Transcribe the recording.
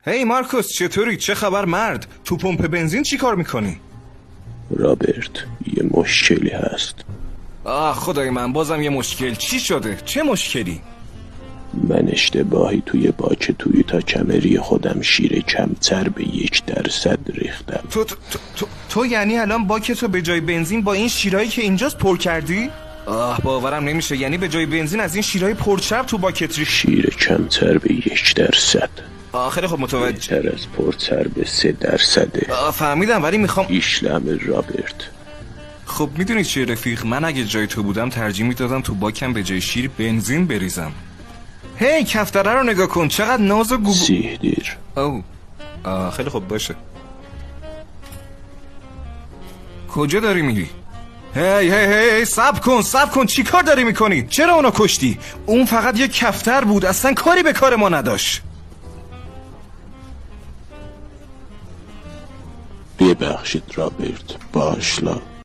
هی مارکوس، چطوری؟ چه خبر مرد؟ تو پمپ بنزین چی کار میکنی؟ رابرت، یه مشکلی هست. خدای من، بازم یه مشکل. چی شده؟ چه مشکلی؟ من اشتباهی توی باک تویوتا کمری خودم شیر کمتر به 1% ریختم. تو یعنی الان باکتو به جای بنزین با این شیرایی که اینجاست پر کردی؟ باورم نمیشه. یعنی به جای بنزین از این شیرای پرچرب تو باکت ریخت؟ شیر کمتر به 1%. خیلی خب، متوجه. بهتر از پرچرب 3%. فهمیدم، ولی میخوام ایشلم رابرت. خب میدونی چیه رفیق، من اگه جای تو بودم ترجیح میدادم تو باکم به جای شیر بنزین بریزم. هی کفتره رو نگاه کن، چقدر ناز و سیح دیر. خیلی خوب باشه. کجا داری میری؟ هی صبر کن چی کار داری میکنی؟ چرا اونو کشتی؟ اون فقط یه کفتر بود، اصلا کاری به کار ما نداشت. ببخشید رابرت، باشلا.